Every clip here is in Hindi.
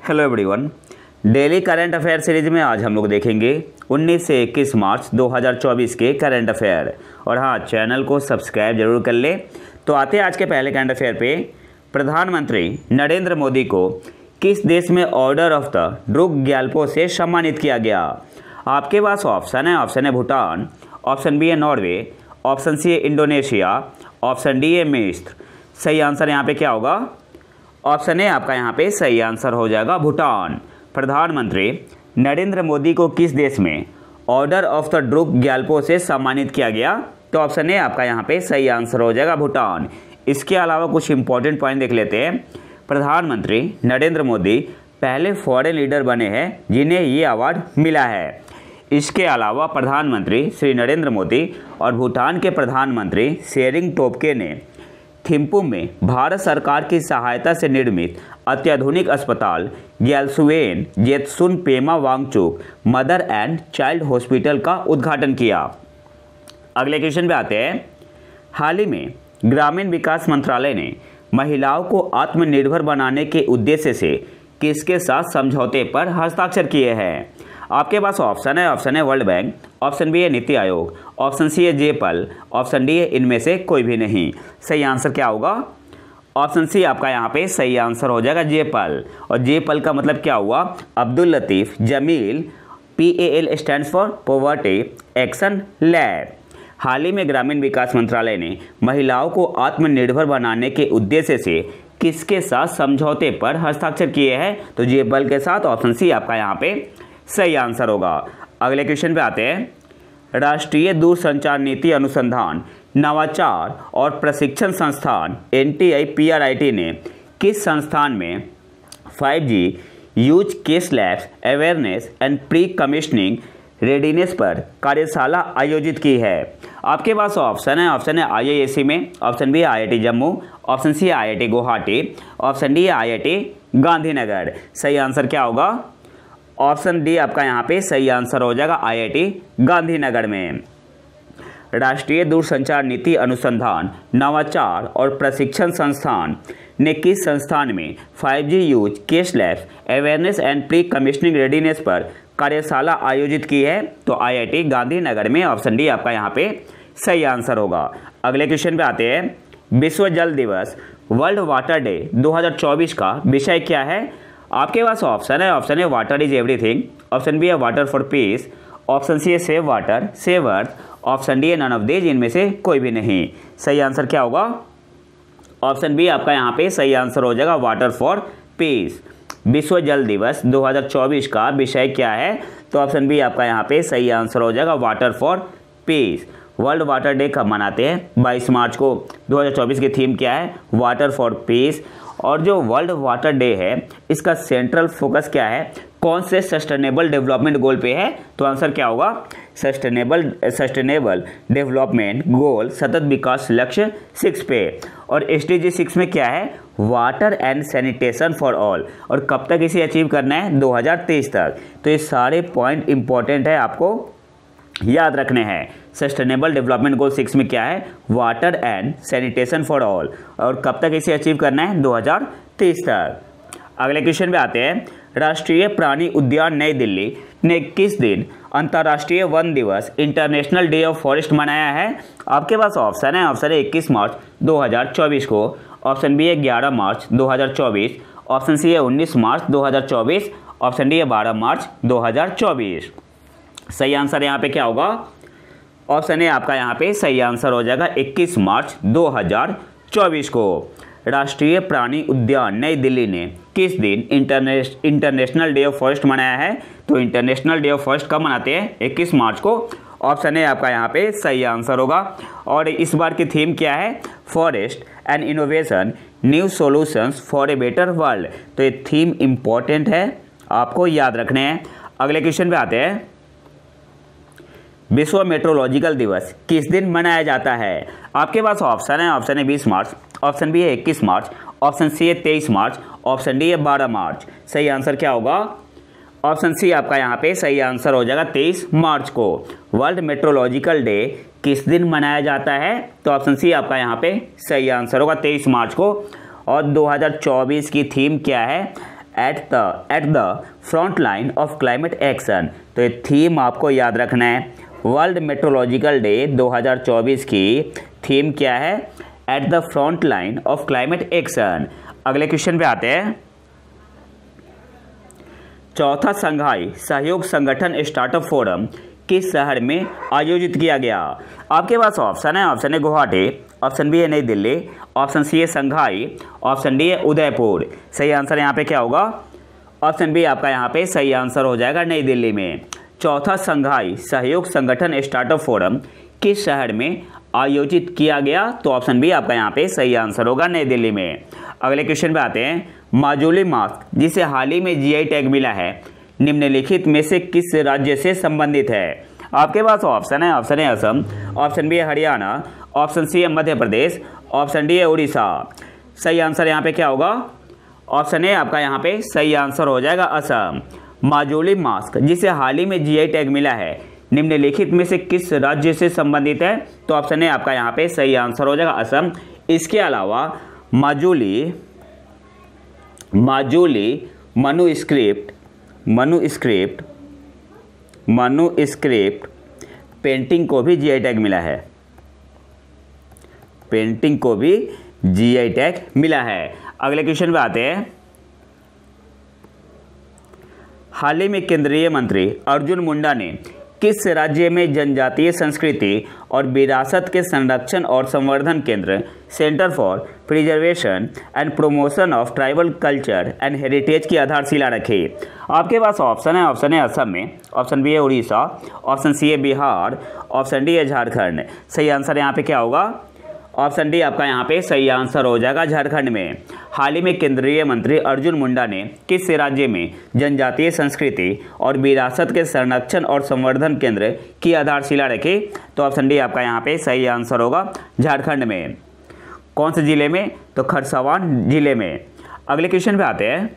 Hello everyone. Daily current affair series में आज हम लोग देखेंगे 19 से 21 मार्च 2024 के करंट अफेयर। और हाँ, चैनल को सब्सक्राइब जरूर कर ले। तो आते हैं आज के पहले करंट अफेयर पे। प्रधानमंत्री नरेंद्र मोदी को किस देश में order of the Druk Gyalpo से सम्मानित किया गया? आपके पास ऑप्शन है भूटान, ऑप्शन बी है नॉर्वे, ऑप्शन सी है इंडोनेशिया, ऑप्शन डी है मिस्र। सही आंसर यहाँ पे क्या होगा? ऑप्शन ए आपका यहाँ पे सही आंसर हो जाएगा भूटान। प्रधानमंत्री नरेंद्र मोदी को किस देश में order of the Druk Gyalpo से सम्मानित किया गया? तो ऑप्शन ए आपका यहाँ पे सही आंसर हो जाएगा भूटान। इसके अलावा कुछ इंपॉर्टेंट पॉइंट देख लेते हैं। प्रधानमंत्री नरेंद्र मोदी पहले फॉरेन लीडर बने हैं जिन्हें ये अवार्ड मिला है। इसके अलावा प्रधानमंत्री श्री नरेंद्र मोदी और भूटान के प्रधानमंत्री शेरिंग टोब्गे ने थिम्पू में भारत सरकार की सहायता से निर्मित अत्याधुनिक अस्पताल Gyaltsuen Jetsun Pema Wangchuck mother and child hospital का उद्घाटन किया। अगले क्वेश्चन पे आते हैं। हाल ही में ग्रामीण विकास मंत्रालय ने महिलाओं को आत्मनिर्भर बनाने के उद्देश्य से किसके साथ समझौते पर हस्ताक्षर किए हैं? आपके पास ऑप्शन है वर्ल्ड बैंक, ऑप्शन बी है नीति आयोग, ऑप्शन सी है जेपल, ऑप्शन डी है इनमें से कोई भी नहीं। सही आंसर क्या होगा? ऑप्शन सी आपका यहाँ पे सही आंसर हो जाएगा जेपल। और जेपल का मतलब क्या हुआ? Abdul Latif Jameel, PAL stands for poverty action lab. हाल ही में ग्रामीण विकास मंत्रालय ने महिलाओं को आत्मनिर्भर बनाने के उद्देश्य से किसके साथ समझौते पर हस्ताक्षर किए हैं? तो जेपल के साथ। ऑप्शन सी आपका यहाँ पे सही आंसर होगा। अगले क्वेश्चन पे आते हैं। राष्ट्रीय दूरसंचार नीति अनुसंधान नवाचार और प्रशिक्षण संस्थान NTI-PRIT ने किस संस्थान में 5G use caseless awareness and pre commissioning readiness पर कार्यशाला आयोजित की है? आपके पास ऑप्शन है IISc में, option B IIT Jammu, option C IIT Guwahati, option D IIT Gandhinagar. सही आंसर क्या होगा? ऑप्शन डी आपका यहाँ पे सही आंसर हो जाएगा IIT गांधीनगर में। राष्ट्रीय दूरसंचार नीति अनुसंधान नवाचार और प्रशिक्षण संस्थान ने किस संस्थान में 5G use caseless awareness and pre commissioning readiness पर कार्यशाला आयोजित की है? तो IIT गांधीनगर में। ऑप्शन डी आपका यहाँ पे सही आंसर होगा। अगले क्वेश्चन पे आते हैं। विश्व जल दिवस वर्ल्ड वाटर डे 2024 का विषय क्या है? आपके पास ऑप्शन है water is everything, option B है water for peace, option C है save water save earth, option D है नन ऑफ दीज इनमें से कोई भी नहीं। सही आंसर क्या होगा? ऑप्शन बी आपका यहाँ पे सही आंसर हो जाएगा वाटर फॉर पीस। विश्व जल दिवस 2024 का विषय क्या है? तो ऑप्शन बी आपका यहाँ पे सही आंसर हो जाएगा water for piece. World water day कब मनाते हैं? 22 मार्च को। 2024 की थीम क्या है? Water for piece. और जो वर्ल्ड वाटर डे है इसका सेंट्रल फोकस क्या है? कौन से सस्टेनेबल डेवलपमेंट गोल पे है? तो आंसर क्या होगा? सस्टेनेबल डेवलपमेंट गोल सतत विकास लक्ष्य 6 पे। और SDG 6 में क्या है? Water and sanitation for all. और कब तक इसे अचीव करना है? 2023 तक। तो ये सारे पॉइंट इंपॉर्टेंट है, आपको याद रखने हैं। सस्टेनेबल डेवलपमेंट गोल 6 में क्या है? Water and sanitation for all. और कब तक इसे अचीव करना है? 2030 तक। अगले क्वेश्चन पे आते हैं। राष्ट्रीय प्राणी उद्यान नई दिल्ली ने किस दिन अंतर्राष्ट्रीय वन दिवस इंटरनेशनल डे ऑफ फॉरेस्ट मनाया है? आपके पास ऑप्शन है 21 मार्च 2024 को, ऑप्शन बी है 11 मार्च 2024, ऑप्शन सी है 19 मार्च 2024, ऑप्शन डी है 12 मार्च 2024। सही आंसर यहाँ पे क्या होगा? ऑप्शन ए आपका यहाँ पे सही आंसर हो जाएगा 21 मार्च 2024 को। राष्ट्रीय प्राणी उद्यान नई दिल्ली ने किस दिन इंटरनेशनल डे ऑफ फॉरेस्ट मनाया है? तो इंटरनेशनल डे ऑफ फॉरेस्ट कब मनाते हैं? 21 मार्च को। ऑप्शन ए आपका यहाँ पे सही आंसर होगा। और इस बार की थीम क्या है? Forest and innovation new solutions for a better world. तो ये थीम इंपॉर्टेंट है, आपको याद रखने हैं। अगले क्वेश्चन पे आते हैं। विश्व मेट्रोलॉजिकल दिवस किस दिन मनाया जाता है? आपके पास ऑप्शन है 20 मार्च, ऑप्शन बी है 21 मार्च, ऑप्शन सी है 23 मार्च, ऑप्शन डी है 12 मार्च। सही आंसर क्या होगा? ऑप्शन सी आपका यहाँ पे सही आंसर हो जाएगा 23 मार्च को। वर्ल्ड मेट्रोलॉजिकल डे किस दिन मनाया जाता है? तो ऑप्शन सी आपका यहाँ पे सही आंसर होगा 23 मार्च को। और 2024 की थीम क्या है? At the front line of climate action. तो ये थीम आपको याद रखना है। वर्ल्ड मेट्रोलॉजिकल डे 2024 की थीम क्या है? At the front line of climate action. अगले क्वेश्चन पे आते हैं। चौथा संघाई सहयोग संगठन स्टार्टअप फोरम किस शहर में आयोजित किया गया? आपके पास ऑप्शन है। ऑप्शन है गुवाहाटी, ऑप्शन बी है नई दिल्ली, ऑप्शन सी है संघाई, ऑप्शन डी है उदयपुर। सही आंसर यहाँ पे क्या होगा? ऑप्शन बी आपका यहाँ पे सही आंसर हो जाएगा, नई दिल्ली में। चौथा संघाई सहयोग संगठन स्टार्टअप फोरम किस शहर में आयोजित किया गया? तो ऑप्शन बी आपका यहाँ पे सही आंसर होगा, नई दिल्ली में। अगले क्वेश्चन पे आते हैं। माजुली मास्क जिसे हाल ही में जीआई टैग मिला है, निम्नलिखित में से किस राज्य से संबंधित है? आपके पास ऑप्शन है। ऑप्शन है असम, ऑप्शन बी है हरियाणा, ऑप्शन सी है मध्य प्रदेश, ऑप्शन डी है उड़ीसा। सही आंसर यहाँ पे क्या होगा? ऑप्शन ए आपका यहाँ पे सही आंसर हो जाएगा, असम। माजुली मास्क जिसे हाल ही में जीआई टैग मिला है, निम्नलिखित में से किस राज्य से संबंधित है? तो ऑप्शन ए आपका यहाँ पे सही आंसर हो जाएगा, असम। इसके अलावा माजुली मनुस्क्रिप्ट पेंटिंग को भी जीआई टैग मिला है। पेंटिंग को भी जीआई टैग मिला है। अगले क्वेश्चन पे आते हैं। हाल ही में केंद्रीय मंत्री अर्जुन मुंडा ने किस राज्य में जनजातीय संस्कृति और विरासत के संरक्षण और संवर्धन केंद्र centre for preservation and promotion of tribal culture and heritage की आधारशिला रखी? आपके पास ऑप्शन है। ऑप्शन है असम में, ऑप्शन बी है उड़ीसा, ऑप्शन सी है बिहार, ऑप्शन डी है झारखंड। सही आंसर यहाँ पे क्या होगा? ऑप्शन डी आपका यहाँ पे सही आंसर हो जाएगा, झारखंड में। हाल ही में केंद्रीय मंत्री अर्जुन मुंडा ने किस राज्य में जनजातीय संस्कृति और विरासत के संरक्षण और संवर्धन केंद्र की आधारशिला रखी? तो ऑप्शन डी आपका यहाँ पे सही आंसर होगा, झारखंड में। कौन से जिले में? तो खरसावान जिले में। अगले क्वेश्चन पे आते हैं।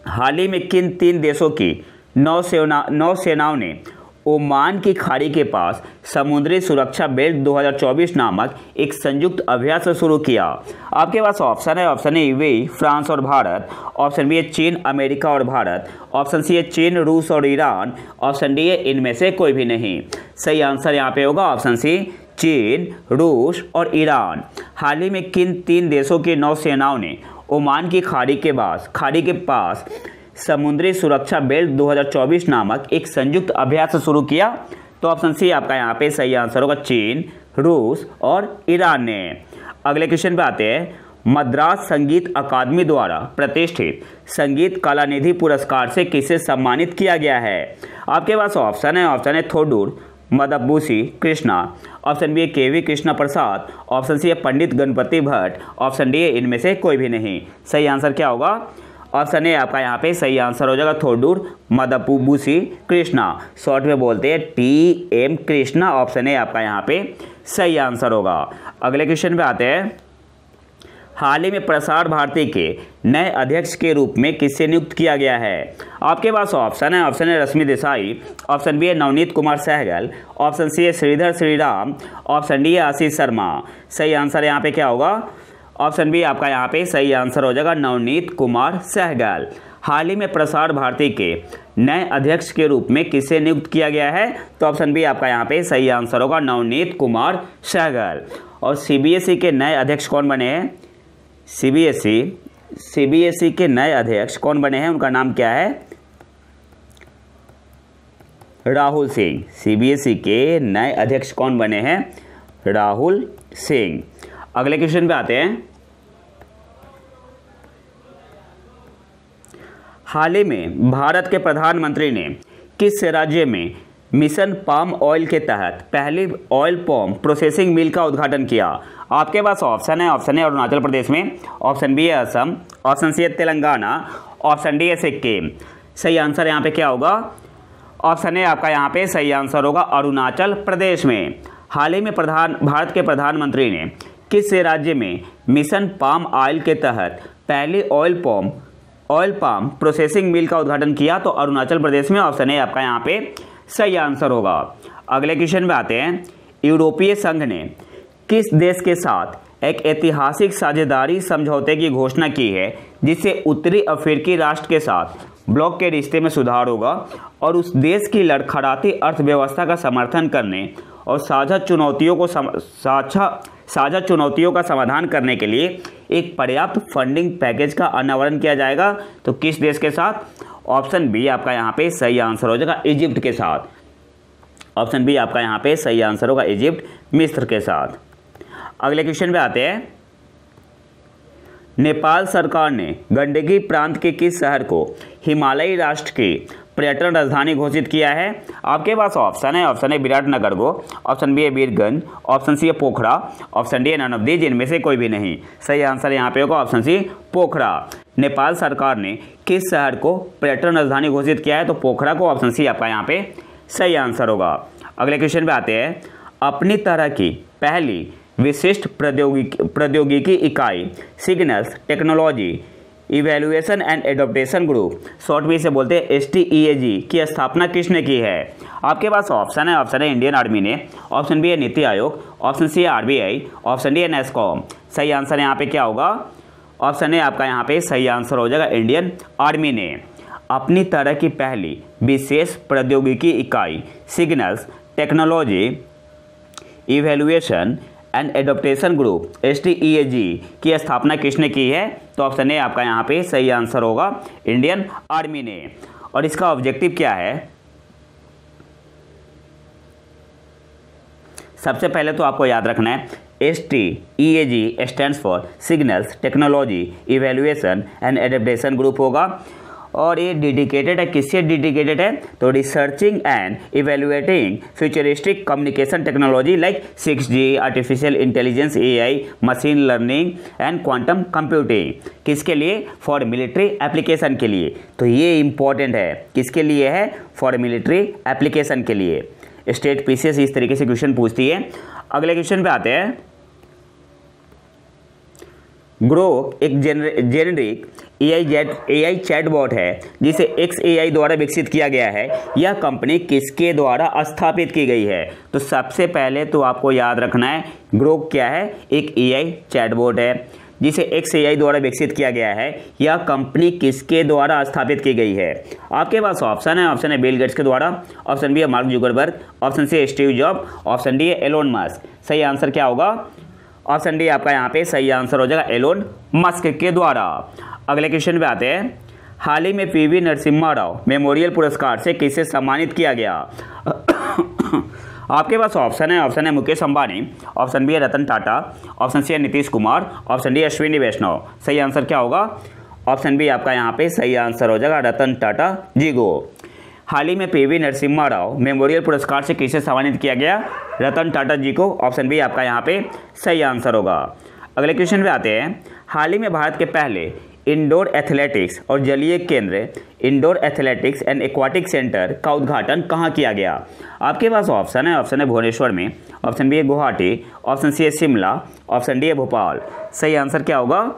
हाल ही में किन 3 देशों की नौसेनाओं ने ओमान की खाड़ी के पास समुद्री सुरक्षा बेल्ट 2024 नामक एक संयुक्त अभ्यास शुरू किया? आपके पास ऑप्शन है। ऑप्शन ए यूएई, फ्रांस और भारत, ऑप्शन बी है चीन, अमेरिका और भारत, ऑप्शन सी है चीन, रूस और ईरान, ऑप्शन डी है इनमें से कोई भी नहीं। सही आंसर यहाँ पे होगा ऑप्शन सी, चीन, रूस और ईरान। हाल ही में किन 3 देशों की नौसेनाओं ने ओमान की खाड़ी के पास समुद्री सुरक्षा बेल्ट 2024 नामक एक संयुक्त अभ्यास शुरू किया? तो ऑप्शन सी आपका यहाँ पे सही आंसर होगा, चीन, रूस और ईरान ने। अगले क्वेश्चन पे आते हैं। मद्रास संगीत अकादमी द्वारा प्रतिष्ठित संगीत कलानिधि पुरस्कार से किसे सम्मानित किया गया है? आपके पास ऑप्शन है। ऑप्शन है थोडूर मदबूसी कृष्णा, ऑप्शन बी है केवी कृष्णा प्रसाद, ऑप्शन सी है पंडित गणपति भट्ट, ऑप्शन डी है इनमें से कोई भी नहीं। सही आंसर क्या होगा? ऑप्शन ए आपका यहाँ पे सही आंसर हो जाएगा, थोडूर मदबूसी कृष्णा, शॉर्ट में बोलते हैं TM कृष्णा। ऑप्शन ए आपका यहाँ पे सही आंसर होगा। अगले क्वेश्चन पे आते हैं। हाल ही में प्रसार भारती के नए अध्यक्ष के रूप में किसे नियुक्त किया गया है? आपके पास ऑप्शन है। ऑप्शन है रश्मि देसाई, ऑप्शन बी है नवनीत कुमार सहगल, ऑप्शन सी है श्रीधर श्रीराम, ऑप्शन डी है आशीष शर्मा। सही आंसर यहाँ पे क्या होगा? ऑप्शन बी आपका यहाँ पे सही आंसर हो जाएगा, नवनीत कुमार सहगल। हाल ही में प्रसार भारती के नए अध्यक्ष के रूप में किसे नियुक्त किया गया है? तो ऑप्शन बी आपका यहाँ पे सही आंसर होगा, नवनीत कुमार सहगल। और CBSE के नए अध्यक्ष कौन बने हैं? CBSE के नए अध्यक्ष कौन बने हैं? उनका नाम क्या है? राहुल सिंह। CBSE के नए अध्यक्ष कौन बने हैं? राहुल सिंह। अगले क्वेश्चन पे आते हैं। हाल ही में भारत के प्रधानमंत्री ने किस राज्य में मिशन पाम ऑयल के तहत पहली ऑयल पाम प्रोसेसिंग मिल का उद्घाटन किया? आपके पास ऑप्शन है। ऑप्शन है अरुणाचल प्रदेश में, ऑप्शन बी है असम, ऑप्शन सी है तेलंगाना, ऑप्शन डी है सिक्किम। सही आंसर यहाँ पे क्या होगा? ऑप्शन ए आपका यहाँ पे सही आंसर होगा, अरुणाचल प्रदेश में। हाल ही में भारत के प्रधानमंत्री ने किस राज्य में मिशन पाम ऑयल के तहत पहली ऑयल पाम प्रोसेसिंग मिल का उद्घाटन किया? तो अरुणाचल प्रदेश में। ऑप्शन ए आपका यहाँ पे सही आंसर होगा। अगले क्वेश्चन पे आते हैं। यूरोपीय संघ ने किस देश के साथ एक ऐतिहासिक साझेदारी समझौते की घोषणा की है जिससे उत्तरी अफ्रीकी राष्ट्र के साथ ब्लॉक के रिश्ते में सुधार होगा और उस देश की लड़खड़ाती अर्थव्यवस्था का समर्थन करने और साझा चुनौतियों का समाधान करने के लिए एक पर्याप्त फंडिंग पैकेज का अनावरण किया जाएगा। तो किस देश के साथ? ऑप्शन बी आपका यहाँ पे सही आंसर हो जाएगा, इजिप्ट के साथ। ऑप्शन बी आपका यहाँ पे सही आंसर होगा, इजिप्ट, मिस्र के साथ। अगले क्वेश्चन पे आते हैं। नेपाल सरकार ने गंडकी प्रांत के किस शहर को हिमालयी राष्ट्र की पर्यटन राजधानी घोषित किया है? आपके पास ऑप्शन है। ऑप्शन ए विराटनगर को, ऑप्शन बी है वीरगंज, ऑप्शन सी है पोखरा, ऑप्शन डी है नन ऑफ दीज, इनमें से कोई भी नहीं। सही आंसर यहाँ पे होगा ऑप्शन सी, पोखरा। नेपाल सरकार ने किस शहर को पर्यटन राजधानी घोषित किया है? तो पोखरा को। ऑप्शन सी आपका यहाँ पे सही आंसर होगा। अगले क्वेश्चन पे आते हैं। अपनी तरह की पहली विशिष्ट प्रौद्योगिकी इकाई signals technology evaluation and adaptation group, short में इसे बोलते हैं STEAG, की स्थापना किसने की है? आपके पास ऑप्शन है। ऑप्शन है इंडियन आर्मी ने, ऑप्शन बी है नीति आयोग, ऑप्शन सी है RBI, ऑप्शन डी है NASSCOM। सही आंसर यहाँ पे क्या होगा? ऑप्शन ए आपका यहाँ पे सही आंसर हो जाएगा, इंडियन आर्मी ने। अपनी तरह की पहली विशेष प्रौद्योगिकी इकाई signals technology evaluation and adaptation group STEAG की स्थापना किसने की है? तो ऑप्शन ए आपका यहाँ पे सही आंसर होगा, इंडियन आर्मी ने। और इसका ऑब्जेक्टिव क्या है? सबसे पहले तो आपको याद रखना है STEAG stands for signals technology evaluation and adaptation group होगा। और ये डेडिकेटेड है, किससे डेडिकेटेड है? तो researching and evaluating futuristic communication technology like 6G, artificial intelligence, AI, machine learning and quantum computing. किसके लिए? फॉर मिलिट्री एप्लीकेशन के लिए। तो ये इंपॉर्टेंट है, किसके लिए है? फॉर मिलिट्री एप्लीकेशन के लिए। स्टेट PCS इस तरीके से क्वेश्चन पूछती है। अगले क्वेश्चन पे आते हैं। ग्रोक एक जेनेरिक AI चैटबॉट है जिसे XAI द्वारा विकसित किया गया है। यह कंपनी किसके द्वारा स्थापित की गई है? तो सबसे पहले तो आपको याद रखना है ग्रोक क्या है? एक AI चैटबॉट है जिसे XAI द्वारा विकसित किया गया है। यह कंपनी किसके द्वारा स्थापित की गई है? आपके पास ऑप्शन है। ऑप्शन है बिल गेट्स के द्वारा, ऑप्शन बी है मार्क जुकरबर्ग, ऑप्शन सी है स्टीव जॉब, ऑप्शन डी है एलोन मस्क। सही आंसर क्या होगा? ऑप्शन डी आपका यहाँ पे सही आंसर हो जाएगा, एलोन मस्क के द्वारा। अगले क्वेश्चन पे आते हैं। हाल ही में PV नरसिम्हा राव मेमोरियल पुरस्कार से किसे सम्मानित किया गया? आपके पास ऑप्शन है। ऑप्शन है मुकेश अंबानी, ऑप्शन बी है रतन टाटा, ऑप्शन सी है नीतीश कुमार, ऑप्शन डी अश्विनी वैष्णव। सही आंसर क्या होगा? ऑप्शन बी आपका यहाँ पे सही आंसर हो जाएगा, रतन टाटा जी को। हाल ही में PV नरसिम्हा राव मेमोरियल पुरस्कार से किसे सम्मानित किया गया? रतन टाटा जी को। ऑप्शन बी आपका यहाँ पे सही आंसर होगा। अगले क्वेश्चन पे आते हैं। हाल ही में भारत के पहले इंडोर एथलेटिक्स और जलीय केंद्र indoor athletics and aquatic centre का उद्घाटन कहाँ किया गया? आपके पास ऑप्शन है। ऑप्शन है भुवनेश्वर में, ऑप्शन बी है गुवाहाटी, ऑप्शन सी है शिमला, ऑप्शन डी है भोपाल। सही आंसर क्या होगा?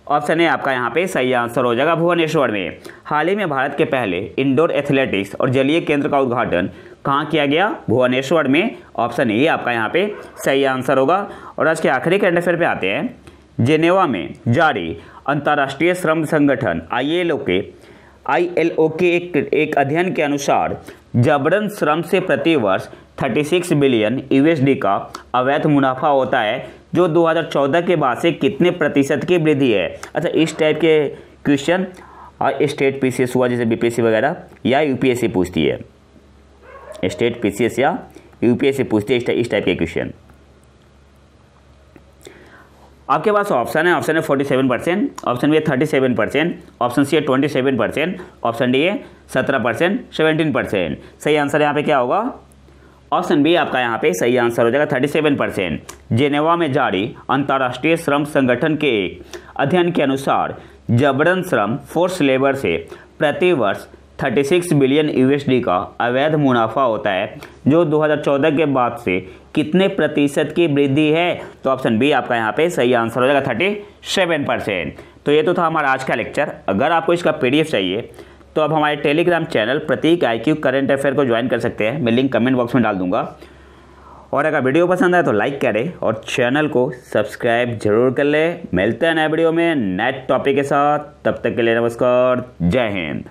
ऑप्शन ए आपका यहाँ पे सही आंसर हो जाएगा, भुवनेश्वर में। हाल ही में भारत के पहले इंडोर एथलेटिक्स और जलीय केंद्र का उद्घाटन कहाँ किया गया? भुवनेश्वर में। ऑप्शन ए आपका यहाँ पे सही आंसर होगा। और आज के आखिरी करंट अफेयर पे आते हैं। जेनेवा में जारी अंतर्राष्ट्रीय श्रम संगठन ILO के एक अध्ययन के अनुसार जबरन श्रम से प्रति वर्ष 36 बिलियन USD का अवैध मुनाफा होता है, जो 2014 के बाद से कितने प्रतिशत की वृद्धि है? अच्छा, इस टाइप के क्वेश्चन स्टेट PCS हुआ जैसे BPSC वगैरह या UPSC पूछती है। स्टेट PCS या UPSC पूछती है इस टाइप के क्वेश्चन। आपके पास ऑप्शन है। ऑप्शन है 47%, ऑप्शन बी है 37%, ऑप्शन सी है 27%, ऑप्शन डी है 17%, 17%। सही आंसर यहाँ पे क्या होगा? ऑप्शन बी आपका यहाँ पे सही आंसर हो जाएगा, 37%। जेनेवा में जारी अंतर्राष्ट्रीय श्रम संगठन के एक अध्ययन के अनुसार जबरन श्रम फोर्स लेबर से प्रति वर्ष 36 बिलियन USD का अवैध मुनाफा होता है, जो 2014 के बाद से कितने प्रतिशत की वृद्धि है? तो ऑप्शन बी आपका यहाँ पे सही आंसर हो जाएगा, 37%। तो ये तो था हमारा आज का लेक्चर। अगर आपको इसका PDF चाहिए तो आप हमारे टेलीग्राम चैनल प्रतीक IQ करंट अफेयर को ज्वाइन कर सकते हैं। मैं लिंक कमेंट बॉक्स में डाल दूंगा। और अगर वीडियो पसंद आए तो लाइक करें और चैनल को सब्सक्राइब जरूर कर ले। मिलते हैं नए वीडियो में नए टॉपिक के साथ, तब तक के लिए नमस्कार, जय हिंद।